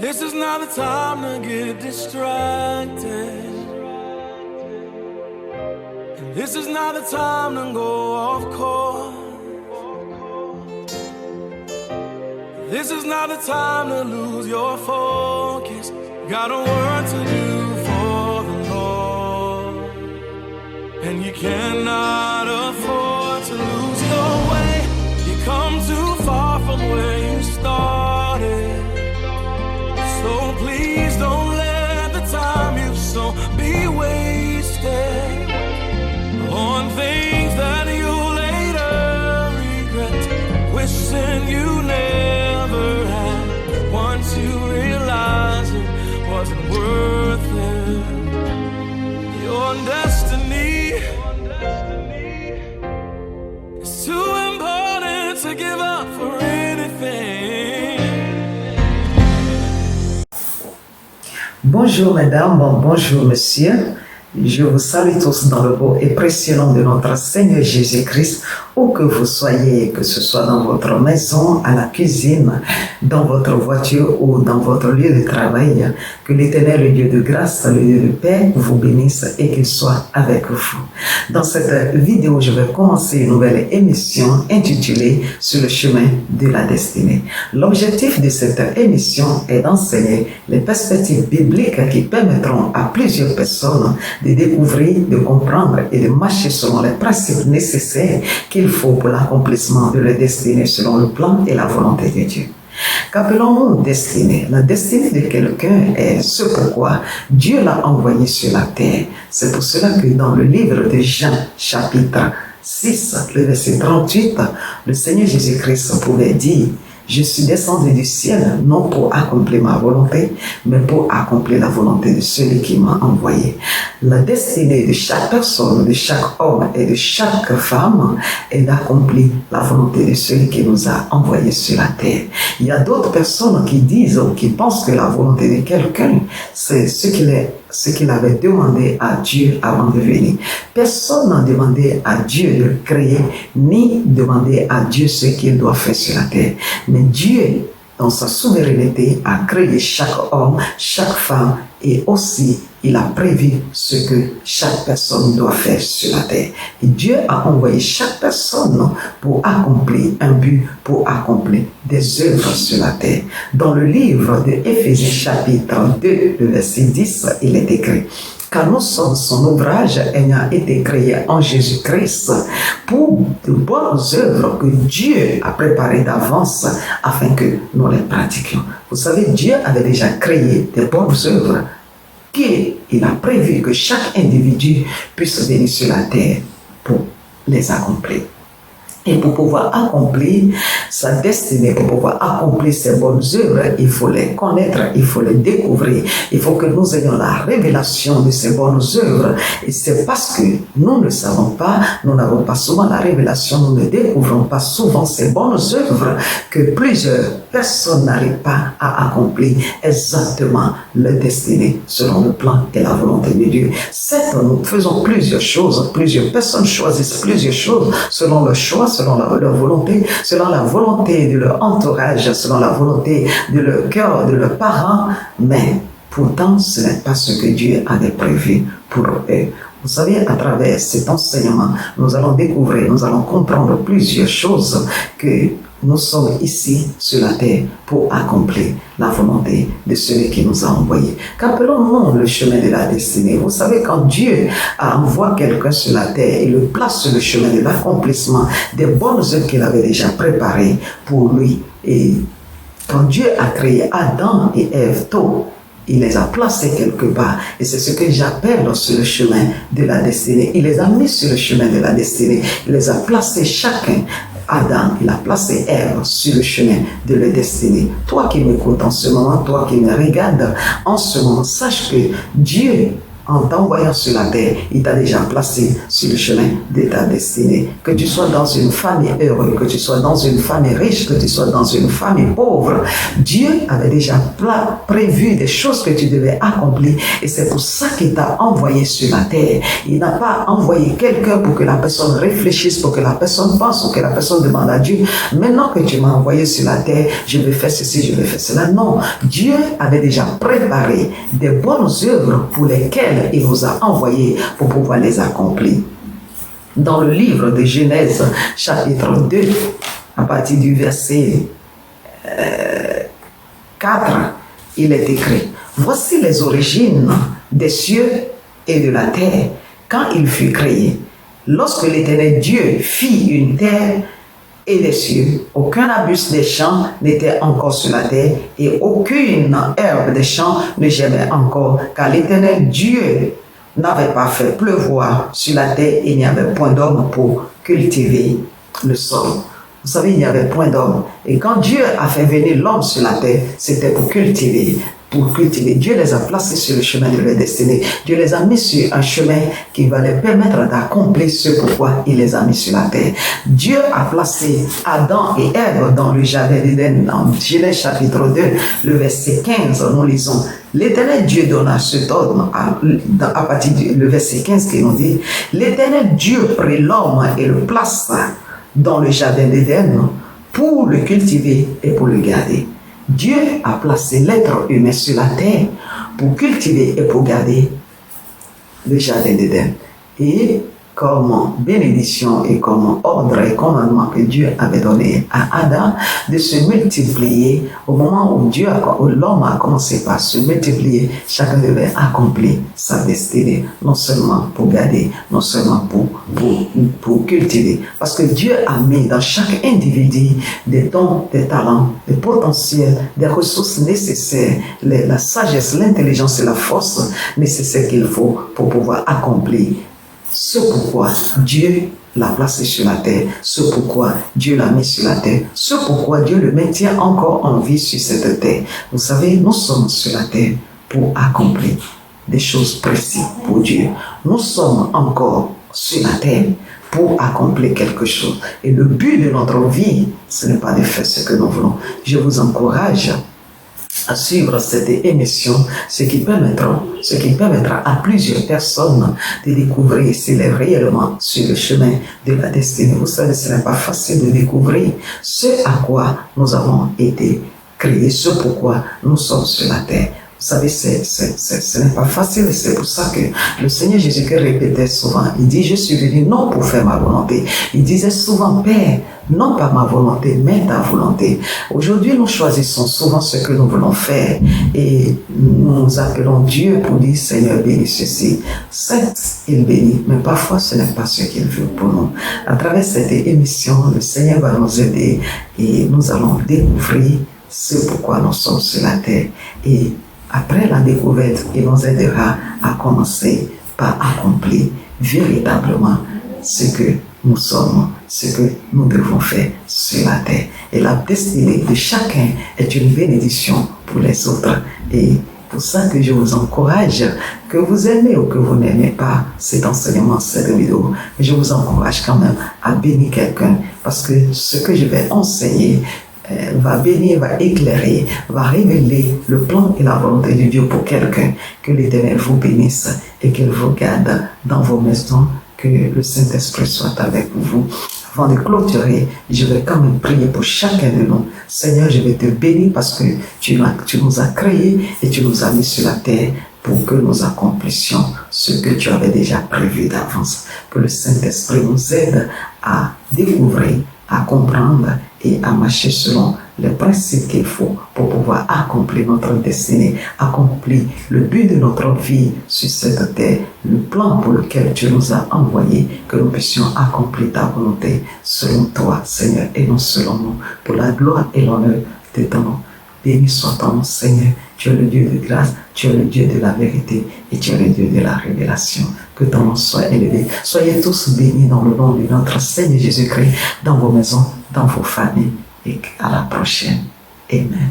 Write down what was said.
This is not the time to get distracted. And this is not the time to go off course. This is not the time to lose your focus. Got a work to do for the Lord. And you cannot afford to lose your way. You come too far from where you started. So please don't let the time you've sown be wasted on things that you later regret, wishing you never had. Once you realize it wasn't worth it, your destiny is too important to give up for anything. Bonjour mesdames, bonjour messieurs. Je vous salue tous dans le beau et précieux nom de notre Seigneur Jésus-Christ, où que vous soyez, que ce soit dans votre maison, à la cuisine, dans votre voiture ou dans votre lieu de travail. Que l'Éternel, le Dieu de grâce, le Dieu de paix, vous bénisse et qu'il soit avec vous. Dans cette vidéo, je vais commencer une nouvelle émission intitulée « Sur le chemin de la destinée ». L'objectif de cette émission est d'enseigner les perspectives bibliques qui permettront à plusieurs personnes de découvrir, de comprendre et de marcher selon les principes nécessaires qu'il faut pour l'accomplissement de leur destinée selon le plan et la volonté de Dieu. Qu'appelons-nous destinée? La destinée de quelqu'un est ce pourquoi Dieu l'a envoyé sur la terre. C'est pour cela que dans le livre de Jean, chapitre 6, le verset 38, le Seigneur Jésus-Christ pouvait dire: je suis descendu du ciel, non pour accomplir ma volonté, mais pour accomplir la volonté de celui qui m'a envoyé. La destinée de chaque personne, de chaque homme et de chaque femme est d'accomplir la volonté de celui qui nous a envoyés sur la terre. Il y a d'autres personnes qui disent ou qui pensent que la volonté de quelqu'un, c'est ce qu'il avait demandé à Dieu avant de venir. Personne n'a demandé à Dieu de le créer, ni demandé à Dieu ce qu'il doit faire sur la terre. Mais Dieu, dans sa souveraineté, a créé chaque homme, chaque femme, et aussi il a prévu ce que chaque personne doit faire sur la terre. Et Dieu a envoyé chaque personne pour accomplir un but, pour accomplir des œuvres sur la terre. Dans le livre de Éphésiens chapitre 2, le verset 10, il est écrit: car nous sommes son ouvrage ayant été créé en Jésus-Christ pour de bonnes œuvres que Dieu a préparées d'avance afin que nous les pratiquions. Vous savez, Dieu avait déjà créé des bonnes œuvres qu'il a prévu que chaque individu puisse venir sur la terre pour les accomplir. Et pour pouvoir accomplir sa destinée, pour pouvoir accomplir ses bonnes œuvres, il faut les connaître, il faut les découvrir. Il faut que nous ayons la révélation de ces bonnes œuvres. Et c'est parce que nous ne savons pas, nous n'avons pas souvent la révélation, nous ne découvrons pas souvent ces bonnes œuvres que plusieurs personnes n'arrivent pas à accomplir exactement leur destinée selon le plan et la volonté de Dieu. Certes, nous faisons plusieurs choses, plusieurs personnes choisissent plusieurs choses selon leur choix, selon leur volonté, selon la volonté de leur entourage, selon la volonté de leur cœur, de leurs parents, mais pourtant ce n'est pas ce que Dieu avait prévu pour eux. Vous savez, à travers cet enseignement, nous allons découvrir, nous allons comprendre plusieurs choses, que nous sommes ici sur la terre pour accomplir la volonté de celui qui nous a envoyés. Qu'appelons-nous le chemin de la destinée? Vous savez, quand Dieu envoie quelqu'un sur la terre, il le place sur le chemin de l'accomplissement des bonnes œuvres qu'il avait déjà préparées pour lui. Et quand Dieu a créé Adam et Ève tôt, il les a placés quelque part. Et c'est ce que j'appelle sur le chemin de la destinée. Il les a mis sur le chemin de la destinée. Il les a placés chacun. Adam, il a placé Ève sur le chemin de la destinée. Toi qui m'écoutes en ce moment, toi qui me regardes en ce moment, sache que Dieu en t'envoyant sur la terre, il t'a déjà placé sur le chemin de ta destinée. Que tu sois dans une famille heureuse, que tu sois dans une famille riche, que tu sois dans une famille pauvre, Dieu avait déjà prévu des choses que tu devais accomplir et c'est pour ça qu'il t'a envoyé sur la terre. Il n'a pas envoyé quelqu'un pour que la personne réfléchisse, pour que la personne pense, ou que la personne demande à Dieu, maintenant que tu m'as envoyé sur la terre, je vais faire ceci, je vais faire cela. Non, Dieu avait déjà préparé des bonnes œuvres pour lesquelles il nous a envoyés pour pouvoir les accomplir. Dans le livre de Genèse, chapitre 2, à partir du verset 4, il est écrit: voici les origines des cieux et de la terre quand il fut créé. Lorsque l'Éternel Dieu fit une terre et des cieux, aucun arbuste des champs n'était encore sur la terre et aucune herbe des champs ne germait encore, car l'Éternel Dieu n'avait pas fait pleuvoir sur la terre et il n'y avait point d'homme pour cultiver le sol. Vous savez, il n'y avait point d'homme. Et quand Dieu a fait venir l'homme sur la terre, c'était pour cultiver. Dieu les a placés sur le chemin de leur destinée. Dieu les a mis sur un chemin qui va les permettre d'accomplir ce pourquoi il les a mis sur la terre. Dieu a placé Adam et Ève dans le jardin d'Éden. Dans Genèse chapitre 2, le verset 15, nous lisons: l'Éternel Dieu donna cet ordre à partir du verset 15 qui nous dit: l'Éternel Dieu prit l'homme et le plaça dans le jardin d'Éden pour le cultiver et pour le garder. Dieu a placé l'être humain sur la terre pour cultiver et pour garder le jardin d'Éden. Et comme bénédiction et comme ordre et commandement que Dieu avait donné à Adam de se multiplier, au moment où l'homme a commencé par se multiplier, chacun devait accomplir sa destinée, non seulement pour garder, non seulement pour cultiver. Parce que Dieu a mis dans chaque individu des dons, des talents, des potentiels, des ressources nécessaires, la sagesse, l'intelligence et la force nécessaires qu'il faut pour pouvoir accomplir ce pourquoi Dieu l'a placé sur la terre, ce pourquoi Dieu l'a mis sur la terre, ce pourquoi Dieu le maintient encore en vie sur cette terre. Vous savez, nous sommes sur la terre pour accomplir des choses précises pour Dieu. Nous sommes encore sur la terre pour accomplir quelque chose. Et le but de notre vie, ce n'est pas de faire ce que nous voulons. Je vous encourage à suivre cette émission, ce qui permettra à plusieurs personnes de découvrir s'il est réellement sur le chemin de la destinée. Vous savez, ce n'est pas facile de découvrir ce à quoi nous avons été créés, ce pourquoi nous sommes sur la terre. Vous savez, ce n'est pas facile et c'est pour ça que le Seigneur Jésus-Christ répétait souvent, il dit: je suis venu non pour faire ma volonté. Il disait souvent: Père, non pas ma volonté, mais ta volonté. Aujourd'hui, nous choisissons souvent ce que nous voulons faire et nous appelons Dieu pour dire: Seigneur, bénis ceci. Certes, il bénit, mais parfois ce n'est pas ce qu'il veut pour nous. À travers cette émission, le Seigneur va nous aider et nous allons découvrir ce pourquoi nous sommes sur la terre. Et après la découverte, il nous aidera à commencer par accomplir véritablement ce que nous sommes, ce que nous devons faire sur la terre. Et la destinée de chacun est une bénédiction pour les autres. Et pour ça que je vous encourage, que vous aimez ou que vous n'aimez pas cet enseignement, cette vidéo, je vous encourage quand même à bénir quelqu'un, parce que ce que je vais enseigner va bénir, va éclairer, va révéler le plan et la volonté de Dieu pour quelqu'un. Que l'Éternel vous bénisse et qu'il vous garde dans vos maisons, que le Saint-Esprit soit avec vous. Avant de clôturer, je vais quand même prier pour chacun de nous. Seigneur, je vais te bénir parce que tu nous as créés et tu nous as mis sur la terre pour que nous accomplissions ce que tu avais déjà prévu d'avance. Que le Saint-Esprit nous aide à découvrir, à comprendre et à marcher selon les principes qu'il faut pour pouvoir accomplir notre destinée, accomplir le but de notre vie sur cette terre, le plan pour lequel tu nous as envoyés, que nous puissions accomplir ta volonté selon toi, Seigneur, et non selon nous, pour la gloire et l'honneur de ton nom. Béni soit ton nom, Seigneur. Tu es le Dieu de grâce, tu es le Dieu de la vérité et tu es le Dieu de la révélation. Que ton nom soit élevé. Soyez tous bénis dans le nom de notre Seigneur Jésus-Christ, dans vos maisons, dans vos familles, et à la prochaine. Amen.